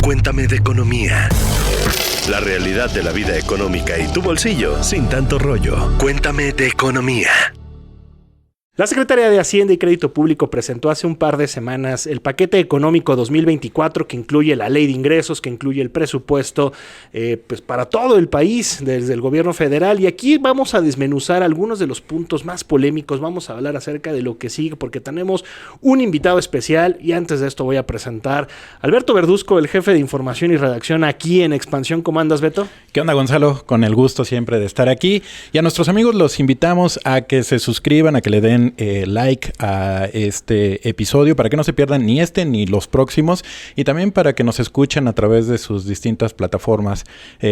Cuéntame de economía. La realidad de la vida económica y tu bolsillo sin tanto rollo. Cuéntame de economía. La Secretaría de Hacienda y Crédito Público presentó hace un par de semanas el paquete económico 2024 que incluye la ley de ingresos, que incluye el presupuesto pues para todo el país desde el gobierno federal. Y aquí vamos a desmenuzar algunos de los puntos más polémicos. Vamos a hablar acerca de lo que sigue porque tenemos un invitado especial. Y antes de esto voy a presentar a Alberto Verduzco, el jefe de información y redacción aquí en Expansión. ¿Cómo andas, Beto? ¿Qué onda, Gonzalo? Con el gusto siempre de estar aquí. Y a nuestros amigos los invitamos a que se suscriban, a que le den like a este episodio para que no se pierdan ni este ni los próximos, y también para que nos escuchen a través de sus distintas plataformas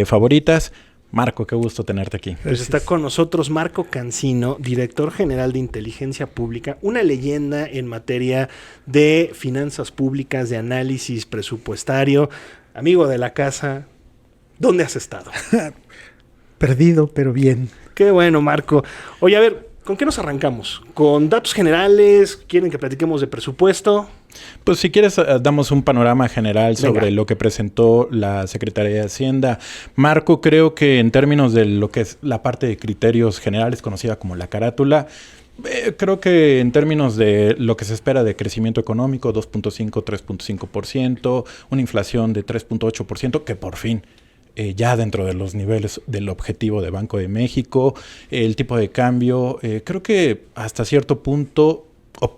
favoritas. Marco, qué gusto tenerte aquí. Pues está con nosotros Marco Cancino, director general de Inteligencia Pública, una leyenda en materia de finanzas públicas, de análisis presupuestario, amigo de la casa. ¿Dónde has estado? Perdido, pero bien. Qué bueno, Marco. Oye, a ver, ¿con qué nos arrancamos? ¿Con datos generales? ¿Quieren que platiquemos de presupuesto? Pues si quieres, damos un panorama general sobre lo que presentó la Secretaría de Hacienda. Marco, creo que en términos de lo que es la parte de criterios generales, conocida como la carátula, creo que en términos de lo que se espera de crecimiento económico, 2.5, 3.5%, una inflación de 3.8%, que por fin ya dentro de los niveles del objetivo de Banco de México, el tipo de cambio, creo que hasta cierto punto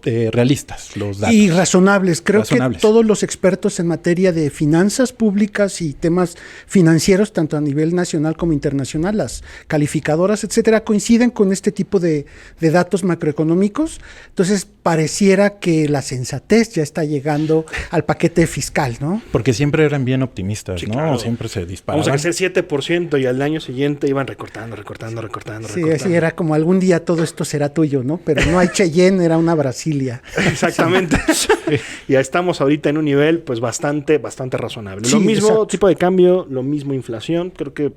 realistas los datos. Y razonables. Creo que todos los expertos en materia de finanzas públicas y temas financieros, tanto a nivel nacional como internacional, las calificadoras, etcétera, coinciden con este tipo de datos macroeconómicos. Entonces, pareciera que la sensatez ya está llegando al paquete fiscal, ¿no? Porque siempre eran bien optimistas, sí, ¿no? Claro. Siempre se disparaban. Vamos a crecer 7% y al año siguiente iban recortando. Sí, así era como algún día todo esto será tuyo, ¿no? Pero no hay Cheyenne, era una Brasilia. Exactamente. Sí. Y ya estamos ahorita en un nivel pues bastante razonable. Sí, lo mismo exacto. tipo de cambio, lo mismo inflación. Creo que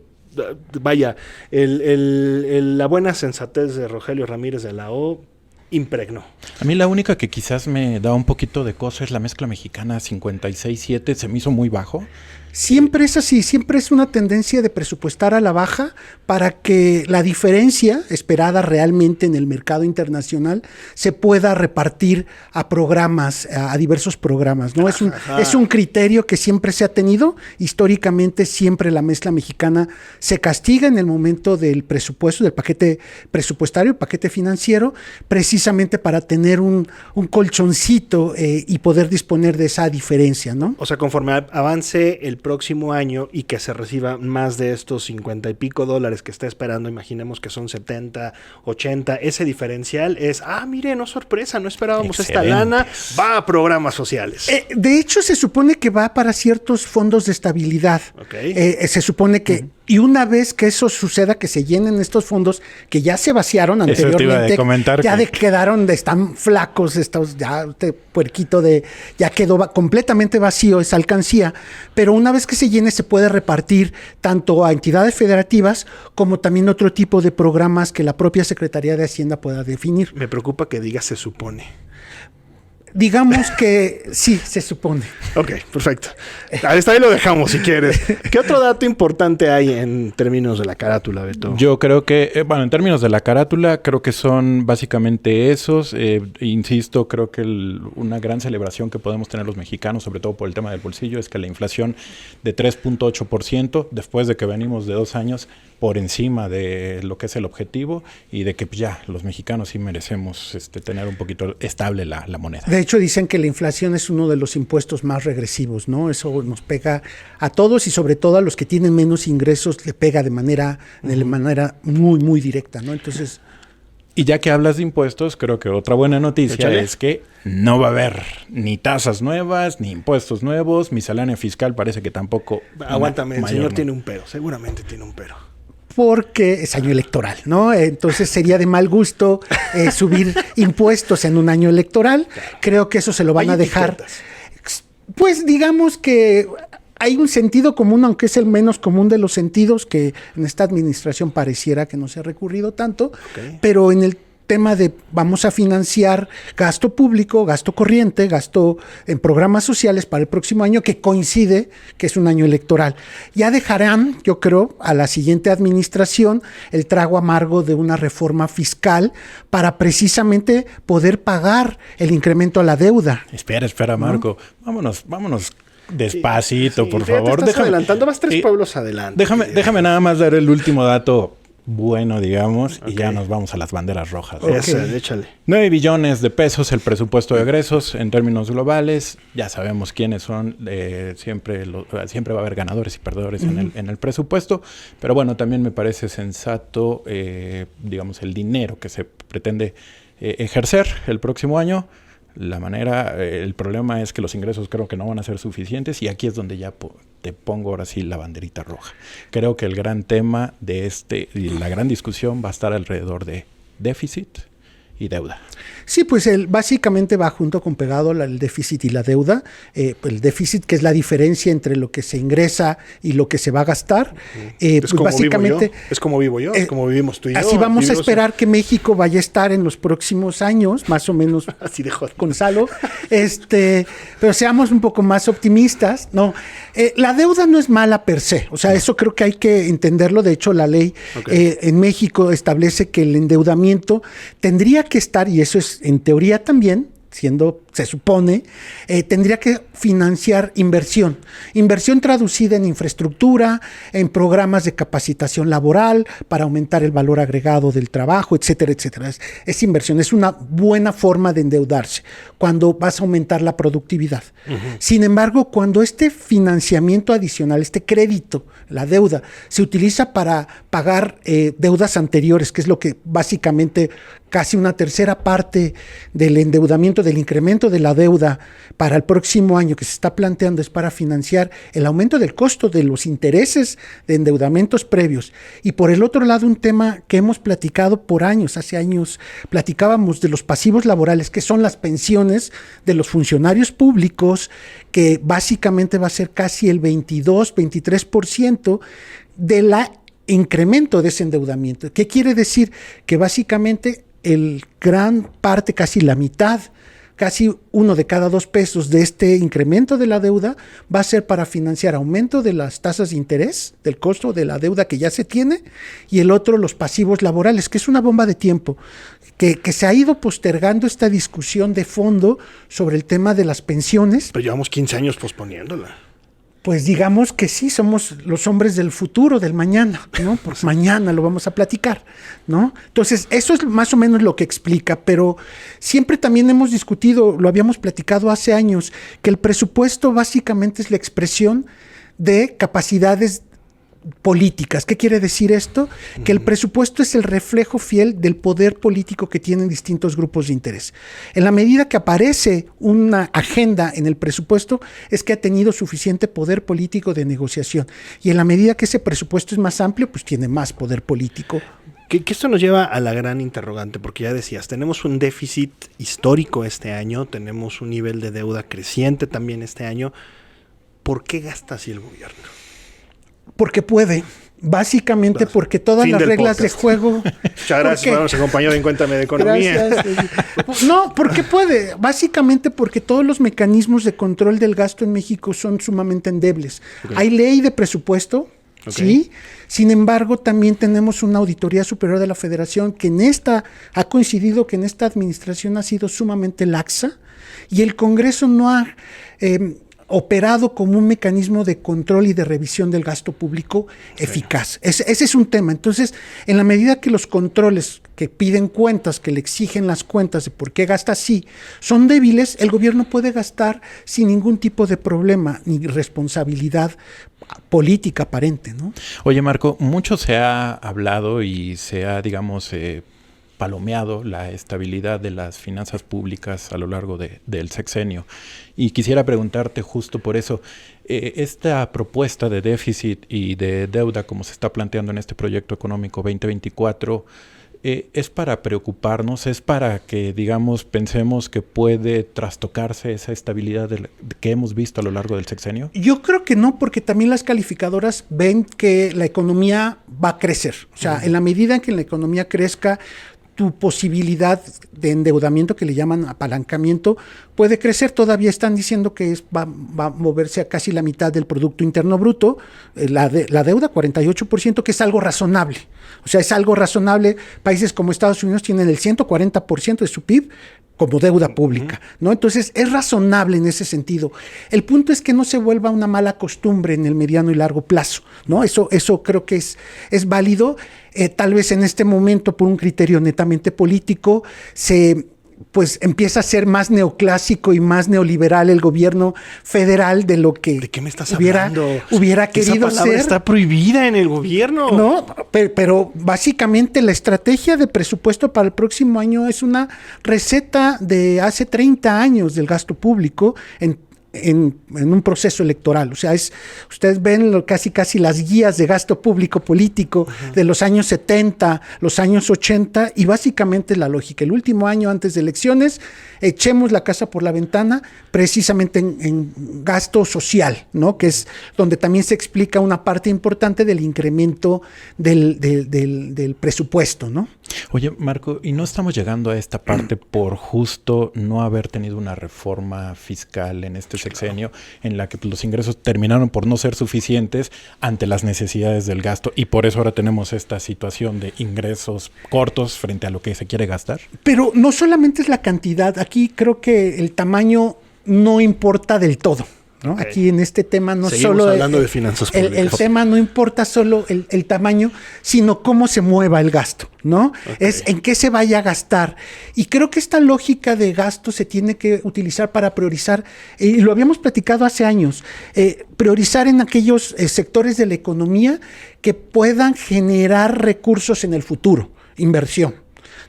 vaya, la buena sensatez de Rogelio Ramírez de la O impregnó. A mí la única que quizás me da un poquito de cosa es la mezcla mexicana 56.7, se me hizo muy bajo. Siempre es así, siempre es una tendencia de presupuestar a la baja para que la diferencia esperada realmente en el mercado internacional se pueda repartir a programas, a diversos programas, ¿no? Es un criterio que siempre se ha tenido. Históricamente siempre la mezcla mexicana se castiga en el momento del presupuesto, del paquete presupuestario, el paquete financiero, precisamente para tener un colchoncito y poder disponer de esa diferencia, ¿no? O sea, conforme avance el próximo año y que se reciba más de estos 50 y pico dólares que está esperando, imaginemos que son 70, 80, ese diferencial es, mire, no sorpresa, no esperábamos esta lana, va a programas sociales. De hecho, se supone que va para ciertos fondos de estabilidad. Okay. Se supone que, y una vez que eso suceda, que se llenen estos fondos que ya se vaciaron anteriormente, quedaron, están flacos, ya este puerquito ya quedó completamente vacío esa alcancía, pero una vez que se llene se puede repartir tanto a entidades federativas como también otro tipo de programas que la propia Secretaría de Hacienda pueda definir. Me preocupa que diga se supone. Digamos que sí, se supone. Ok, perfecto. Hasta ahí lo dejamos si quieres. ¿Qué otro dato importante hay en términos de la carátula, Beto? Yo creo que, en términos de la carátula, creo que son básicamente esos. Insisto, creo que una gran celebración que podemos tener los mexicanos, sobre todo por el tema del bolsillo, es que la inflación de 3.8%, después de que venimos de 2 años por encima de lo que es el objetivo, y de que pues, ya los mexicanos sí merecemos tener un poquito estable la moneda. De hecho, dicen que la inflación es uno de los impuestos más regresivos, ¿no? Eso nos pega a todos y sobre todo a los que tienen menos ingresos le pega de manera muy, muy directa, ¿no? Entonces... Y ya que hablas de impuestos, creo que otra buena noticia es que no va a haber ni tasas nuevas, ni impuestos nuevos, miscelánea fiscal parece que tampoco... Aguántame, el señor tiene un pero, seguramente tiene un pero. Porque es año electoral, ¿no? Entonces sería de mal gusto subir impuestos en un año electoral. Creo que eso se lo van a dejar. Pues digamos que hay un sentido común, aunque es el menos común de los sentidos, que en esta administración pareciera que no se ha recurrido tanto, pero en el tema de vamos a financiar gasto público, gasto corriente, gasto en programas sociales para el próximo año, que coincide que es un año electoral. Ya dejarán, yo creo, a la siguiente administración el trago amargo de una reforma fiscal para precisamente poder pagar el incremento a la deuda. Espera, Marco. Vámonos despacito, por favor. Te estás adelantando, vas 3 pueblos adelante. Déjame nada más dar el último dato bueno, digamos, y ya nos vamos a las banderas rojas. Eso, échale. 9 billones de pesos el presupuesto de egresos en términos globales. Ya sabemos quiénes son. Siempre va a haber ganadores y perdedores en el presupuesto. Pero bueno, también me parece sensato, digamos, el dinero que se pretende ejercer el próximo año. El problema es que los ingresos creo que no van a ser suficientes, y aquí es donde ya te pongo ahora sí la banderita roja. Creo que el gran tema y la gran discusión va a estar alrededor de déficit y deuda. Sí, pues básicamente va junto con pegado el déficit y la deuda. El déficit, que es la diferencia entre lo que se ingresa y lo que se va a gastar. Pues básicamente es como vivo yo, es como vivimos tú y yo. Así vamos a esperar que México vaya a estar en los próximos años, más o menos así de hot. Gonzalo. Pero seamos un poco más optimistas. No, la deuda no es mala per se. O sea, eso creo que hay que entenderlo. De hecho, la ley en México establece que el endeudamiento tendría que estar, y eso es en teoría también, se supone, tendría que financiar inversión traducida en infraestructura, en programas de capacitación laboral para aumentar el valor agregado del trabajo, etcétera, etcétera. Es inversión, es una buena forma de endeudarse cuando vas a aumentar la productividad. Sin embargo, cuando este financiamiento adicional, este crédito, la deuda, se utiliza para pagar deudas anteriores, que es lo que básicamente casi una tercera parte del endeudamiento, del incremento de la deuda para el próximo año que se está planteando, es para financiar el aumento del costo de los intereses de endeudamientos previos. Y por el otro lado, un tema que hemos platicado por años, hace años platicábamos de los pasivos laborales, que son las pensiones de los funcionarios públicos, que básicamente va a ser casi el 22-23% del incremento de ese endeudamiento. ¿Qué quiere decir? Que básicamente gran parte, casi la mitad, casi 1 de cada 2 pesos de este incremento de la deuda va a ser para financiar aumento de las tasas de interés, del costo de la deuda que ya se tiene, y el otro, los pasivos laborales, que es una bomba de tiempo, que se ha ido postergando esta discusión de fondo sobre el tema de las pensiones. Pero llevamos 15 años posponiéndola. Pues digamos que sí, somos los hombres del futuro, del mañana, ¿no? Pues mañana lo vamos a platicar, ¿no? Entonces, eso es más o menos lo que explica, pero siempre también hemos discutido, lo habíamos platicado hace años, que el presupuesto básicamente es la expresión de capacidades políticas. ¿Qué quiere decir esto? Que el presupuesto es el reflejo fiel del poder político que tienen distintos grupos de interés. En la medida que aparece una agenda en el presupuesto, es que ha tenido suficiente poder político de negociación. Y en la medida que ese presupuesto es más amplio, pues tiene más poder político. Que esto nos lleva a la gran interrogante, porque ya decías, tenemos un déficit histórico este año, tenemos un nivel de deuda creciente también este año. ¿Por qué gasta así el gobierno? Porque puede, básicamente porque todas las reglas de juego... Muchas gracias, nos acompañó en Cuéntame de Economía. Gracias. No, porque puede, básicamente porque todos los mecanismos de control del gasto en México son sumamente endebles. Hay ley de presupuesto, sí, sin embargo también tenemos una Auditoría Superior de la Federación que ha coincidido que en esta administración ha sido sumamente laxa, y el Congreso no ha... operado como un mecanismo de control y de revisión del gasto público eficaz. Ese es un tema. Entonces, en la medida que los controles que piden cuentas, que le exigen las cuentas de por qué gasta así, son débiles, el gobierno puede gastar sin ningún tipo de problema ni responsabilidad política aparente, ¿no? Oye, Marco, mucho se ha hablado y se ha, digamos, palomeado la estabilidad de las finanzas públicas a lo largo del sexenio. Y quisiera preguntarte justo por eso, esta propuesta de déficit y de deuda como se está planteando en este proyecto económico 2024, ¿es para preocuparnos? ¿Es para que, digamos, pensemos que puede trastocarse esa estabilidad que hemos visto a lo largo del sexenio? Yo creo que no, porque también las calificadoras ven que la economía va a crecer. O sea, en la medida en que la economía crezca, tu posibilidad de endeudamiento, que le llaman apalancamiento, puede crecer. Todavía están diciendo que va a moverse a casi la mitad del Producto Interno Bruto, la deuda 48%, que es algo razonable. O sea, es algo razonable. Países como Estados Unidos tienen el 140% de su PIB como deuda pública, ¿no? Entonces, es razonable en ese sentido. El punto es que no se vuelva una mala costumbre en el mediano y largo plazo, ¿no? Eso creo que es válido. Tal vez en este momento, por un criterio netamente político, pues empieza a ser más neoclásico y más neoliberal el gobierno federal de lo que ¿de qué me estás hablando? Hubiera querido esa palabra ser. Está prohibida en el gobierno. No, pero básicamente la estrategia de presupuesto para el próximo año es una receta de hace 30 años del gasto público en un proceso electoral. O sea, ustedes ven casi las guías de gasto público político de los años 70, los años 80, y básicamente la lógica. El último año antes de elecciones, echemos la casa por la ventana, precisamente en gasto social, ¿no? Que es donde también se explica una parte importante del incremento del presupuesto, ¿no? Oye, Marco, ¿y no estamos llegando a esta parte por justo no haber tenido una reforma fiscal en este sexenio en la que los ingresos terminaron por no ser suficientes ante las necesidades del gasto, y por eso ahora tenemos esta situación de ingresos cortos frente a lo que se quiere gastar? Pero no solamente es la cantidad, aquí creo que el tamaño no importa del todo, ¿no? Okay. Aquí en este tema no seguimos solo hablando de finanzas públicas. El tema no importa solo el tamaño, sino cómo se mueva el gasto, ¿no? Okay. Es en qué se vaya a gastar. Y creo que esta lógica de gasto se tiene que utilizar para priorizar, y lo habíamos platicado hace años, priorizar en aquellos sectores de la economía que puedan generar recursos en el futuro, inversión,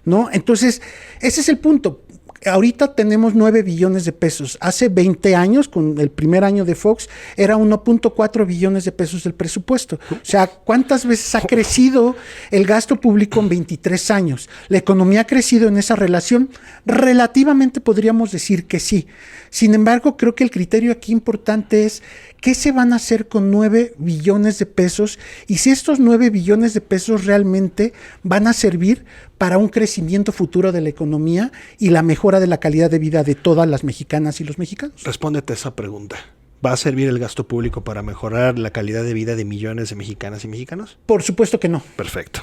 ¿no? Entonces, ese es el punto. Ahorita tenemos 9 billones de pesos. Hace 20 años, con el primer año de Fox, era 1.4 billones de pesos del presupuesto. O sea, ¿cuántas veces ha crecido el gasto público en 23 años? La economía ha crecido en esa relación. Relativamente podríamos decir que sí. Sin embargo, creo que el criterio aquí importante es qué se van a hacer con 9 billones de pesos y si estos 9 billones de pesos realmente van a servir para un crecimiento futuro de la economía y la mejora de la calidad de vida de todas las mexicanas y los mexicanos. Respóndete a esa pregunta. ¿Va a servir el gasto público para mejorar la calidad de vida de millones de mexicanas y mexicanos? Por supuesto que no. Perfecto.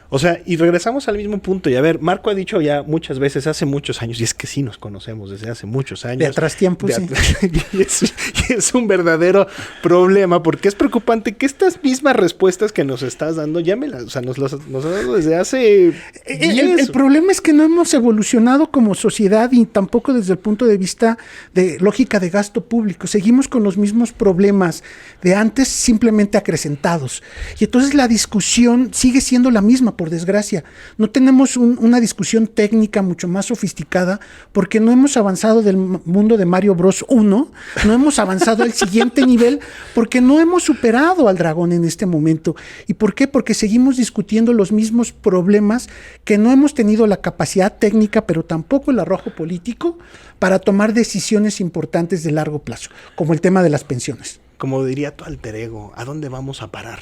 O sea, y regresamos al mismo punto. Y a ver, Marco ha dicho ya muchas veces, hace muchos años, y es que sí nos conocemos desde hace muchos años. De atrás tiempo, sí. Y es un verdadero problema, porque es preocupante que estas mismas respuestas que nos estás dando, nos has dado desde hace 10. El problema es que no hemos evolucionado como sociedad y tampoco desde el punto de vista de lógica de gasto público. Seguimos con los mismos problemas de antes, simplemente acrecentados. Y entonces la discusión sigue siendo la misma, por desgracia. No tenemos una discusión técnica mucho más sofisticada porque no hemos avanzado del mundo de Mario Bros 1, no hemos avanzado al siguiente nivel porque no hemos superado al dragón en este momento. ¿Y por qué? Porque seguimos discutiendo los mismos problemas que no hemos tenido la capacidad técnica, pero tampoco el arrojo político para tomar decisiones importantes de largo plazo, como el tema de las pensiones. Como diría tu alter ego, ¿a dónde vamos a parar?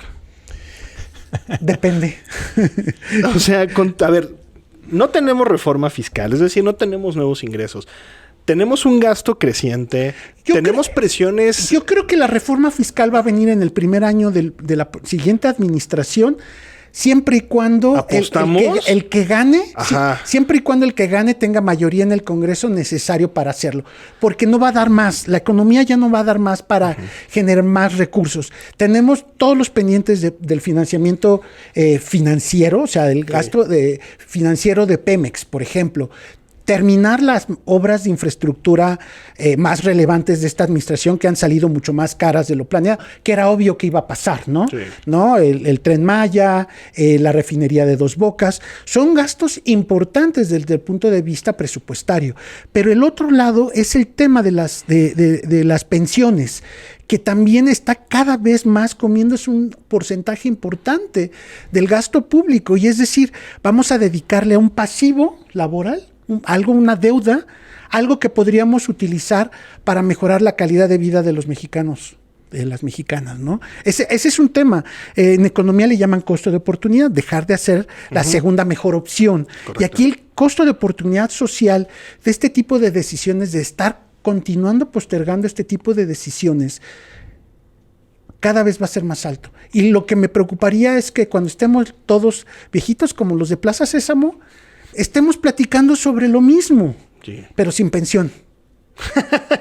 Depende. O sea, a ver, no tenemos reforma fiscal, es decir, no tenemos nuevos ingresos. Tenemos un gasto creciente, tenemos presiones. Yo creo que la reforma fiscal va a venir en el primer año de la siguiente administración, siempre y cuando el que gane, siempre y cuando el que gane tenga mayoría en el Congreso necesario para hacerlo, porque no va a dar más, la economía ya no va a dar más para generar más recursos. Tenemos todos los pendientes del financiamiento financiero, o sea, del gasto financiero de Pemex, por ejemplo. Terminar las obras de infraestructura más relevantes de esta administración, que han salido mucho más caras de lo planeado, que era obvio que iba a pasar, ¿no? Sí. ¿No? El Tren Maya, la refinería de Dos Bocas, son gastos importantes desde el punto de vista presupuestario. Pero el otro lado es el tema de las pensiones, que también está cada vez más comiéndose un porcentaje importante del gasto público. Y es decir, vamos a dedicarle a un pasivo laboral, una deuda, algo que podríamos utilizar para mejorar la calidad de vida de los mexicanos, las mexicanas, ¿no? Ese es un tema. En economía le llaman costo de oportunidad, dejar de hacer la segunda mejor opción. Correcto. Y aquí el costo de oportunidad social de este tipo de decisiones, de estar continuando postergando este tipo de decisiones, cada vez va a ser más alto. Y lo que me preocuparía es que cuando estemos todos viejitos como los de Plaza Sésamo, estemos platicando sobre lo mismo, Sí. pero sin pensión.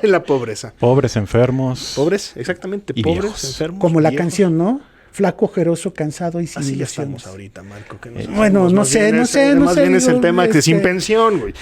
La pobreza. Pobres, enfermos. Pobres, exactamente. Y Pobres, viejos. enfermos. Como la viejos. canción, ¿no? Flaco, ojeroso, cansado y sin Así ya ilusiones. estamos ahorita, Marco. Que Bueno, no sé. Más bien es el tema que sin pensión, güey.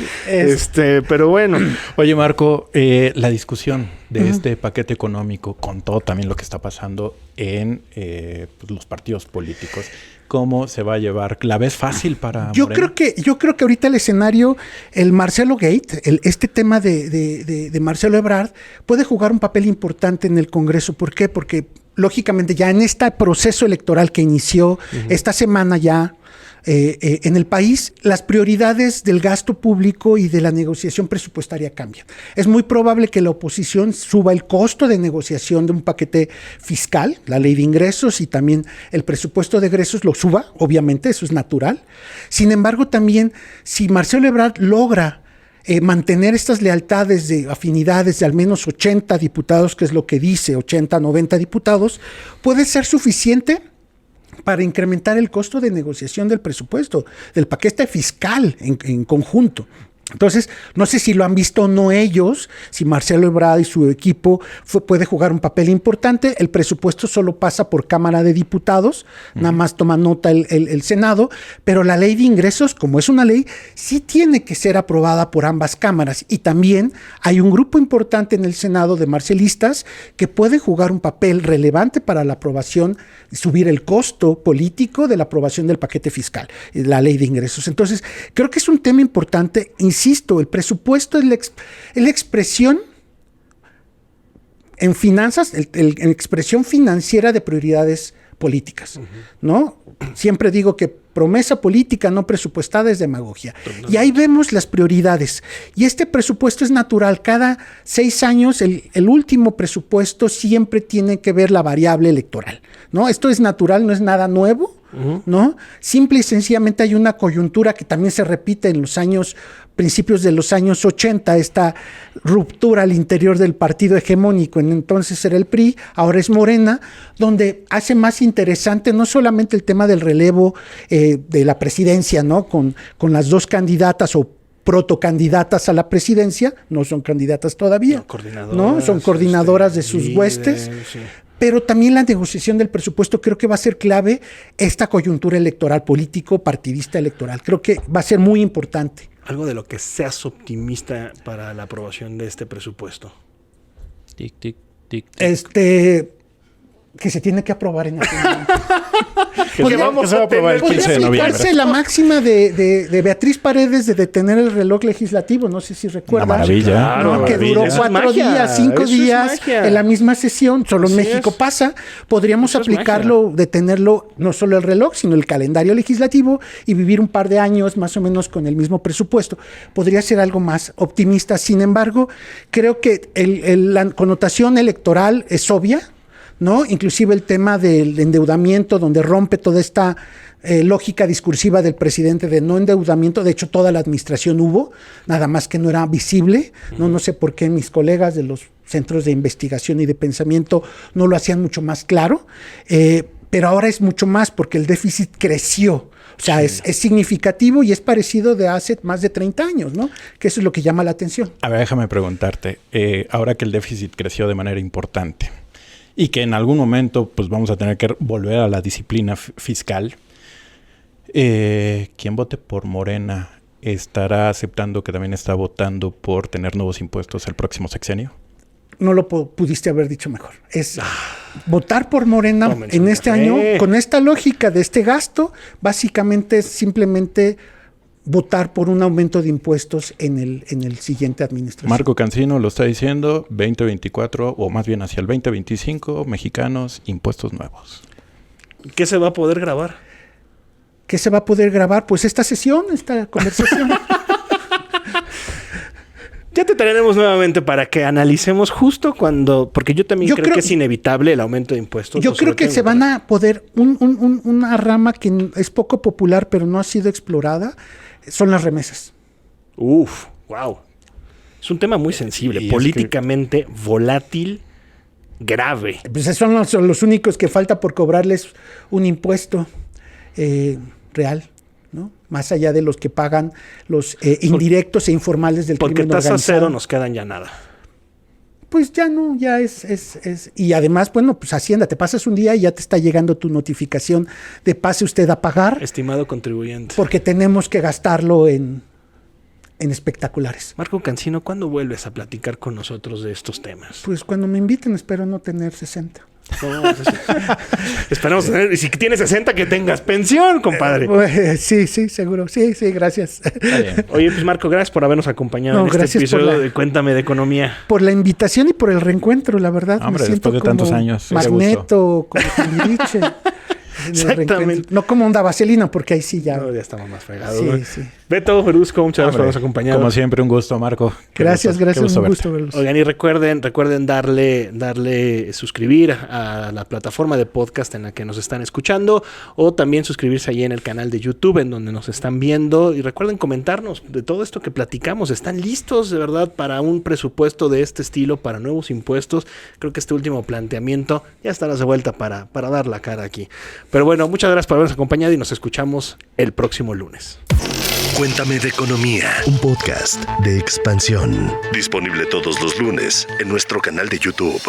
Pero bueno. Oye, Marco, la discusión de este paquete económico, con todo también lo que está pasando en pues, los partidos políticos, ¿cómo se va a llevar? ¿La ves fácil para Yo Morena? creo que ahorita el escenario, el Marcelo Gate, este tema de Marcelo Ebrard, puede jugar un papel importante en el Congreso. ¿Por qué? Porque lógicamente ya en este proceso electoral que inició esta semana ya en el país, las prioridades del gasto público y de la negociación presupuestaria cambian. Es muy probable que la oposición suba el costo de negociación de un paquete fiscal, la ley de ingresos y también el presupuesto de egresos lo suba, obviamente, eso es natural. Sin embargo, también si Marcelo Ebrard logra mantener estas lealtades de afinidades de al menos 80 diputados, que es lo que dice, 80, 90 diputados, puede ser suficiente para incrementar el costo de negociación del presupuesto, del paquete fiscal en conjunto. Entonces, no sé si lo han visto o no ellos, si Marcelo Ebrard y su equipo puede jugar un papel importante. El presupuesto solo pasa por Cámara de Diputados, nada más toma nota el Senado, pero la ley de ingresos, como es una ley, sí tiene que ser aprobada por ambas cámaras. Y también hay un grupo importante en el Senado de marcelistas que puede jugar un papel relevante para la aprobación, subir el costo político de la aprobación del paquete fiscal, la ley de ingresos. Entonces, creo que es un tema importante. Insisto, el presupuesto es la expresión en finanzas, en expresión financiera de prioridades políticas, ¿no? Siempre digo que promesa política no presupuestada es demagogia. Y ahí vemos las prioridades. Y este presupuesto es natural. Cada 6 años, el último presupuesto siempre tiene que ver la variable electoral, ¿no? Esto es natural, no es nada nuevo, ¿no? Simple y sencillamente hay una coyuntura que también se repite en los principios de los años 80, esta ruptura al interior del partido hegemónico, entonces era el PRI, ahora es Morena, donde hace más interesante no solamente el tema del relevo de la presidencia, ¿no? Con las dos candidatas o protocandidatas a la presidencia, no son candidatas todavía, ¿no? Son coordinadoras de sus huestes. Sí. Pero también la negociación del presupuesto creo que va a ser clave esta coyuntura electoral, político, partidista electoral. Creo que va a ser muy importante. Algo de lo que seas optimista para la aprobación de este presupuesto. Tic, tic, tic, tic. Que se tiene que aprobar en aquel momento. Que vamos a aprobar el 15 de noviembre. Aplicarse la máxima de Beatriz Paredes de detener el reloj legislativo, no sé si recuerdas. Una maravilla. Claro, ¿no? Que duró Eso es 4 magia. días, 5 Eso es días magia. en la misma sesión. Solo en Así México es. pasa. Podríamos Eso es aplicarlo, detenerlo, no solo el reloj, sino el calendario legislativo y vivir un par de años más o menos con el mismo presupuesto. Podría ser algo más optimista. Sin embargo, creo que la connotación electoral es obvia, ¿no? Inclusive el tema del endeudamiento, donde rompe toda esta lógica discursiva del presidente de no endeudamiento. De hecho, toda la administración hubo, nada más que no era visible. No sé por qué mis colegas de los centros de investigación y de pensamiento no lo hacían mucho más claro, pero ahora es mucho más porque el déficit creció. O sea, es significativo y es parecido de hace más de 30 años, ¿no? Que eso es lo que llama la atención. A ver, déjame preguntarte, ahora que el déficit creció de manera importante y que en algún momento pues vamos a tener que volver a la disciplina fiscal, quien vote por Morena estará aceptando que también está votando por tener nuevos impuestos el próximo sexenio. No lo pudiste haber dicho mejor. Es votar por Morena en este año, con esta lógica de este gasto, básicamente es simplemente votar por un aumento de impuestos en el siguiente administración. Marco Cancino lo está diciendo, 2024 o más bien hacia el 2025, mexicanos, impuestos nuevos. ¿Qué se va a poder grabar? ¿Qué se va a poder grabar? Pues esta sesión, esta conversación. Ya te traeremos nuevamente para que analicemos justo cuando... Porque yo también creo que es inevitable el aumento de impuestos. Yo creo que se van a poder... una rama que es poco popular, pero no ha sido explorada, son las remesas. Uf, wow. Es un tema muy sensible, políticamente volátil, grave. Pues son los únicos que falta por cobrarles un impuesto real, ¿no? Más allá de los que pagan los indirectos e informales del crimen organizado. Porque tasa cero nos quedan ya nada. Pues ya no, ya es... Y además, bueno, pues Hacienda, te pasas un día y ya te está llegando tu notificación de pase usted a pagar. Estimado contribuyente. Porque tenemos que gastarlo en espectaculares. Marco Cancino, ¿cuándo vuelves a platicar con nosotros de estos temas? Pues cuando me inviten, espero no tener 60. No, esperamos tener, y si tienes 60, que tengas pensión, compadre. Sí, seguro. Sí, gracias. Oye, pues Marco, gracias por habernos acompañado en este episodio de Cuéntame de Economía. Por la invitación y por el reencuentro, la verdad. Hombre, me siento después de tantos años. Magneto, como Timbiriche. Exactamente. No como Onda Vaselina, porque ahí sí ya... No, ya estamos más fregados. Sí. Beto Verusco, muchas gracias por habernos acompañado. Como siempre, un gusto, Marco. Gracias, un gusto verlos. Oigan, y recuerden darle suscribir a la plataforma de podcast en la que nos están escuchando, o también suscribirse ahí en el canal de YouTube en donde nos están viendo, y recuerden comentarnos de todo esto que platicamos. ¿Están listos de verdad para un presupuesto de este estilo, para nuevos impuestos? Creo que este último planteamiento ya estará de vuelta para dar la cara aquí. Pero bueno, muchas gracias por habernos acompañado y nos escuchamos el próximo lunes. Cuéntame de Economía, un podcast de Expansión. Disponible todos los lunes en nuestro canal de YouTube.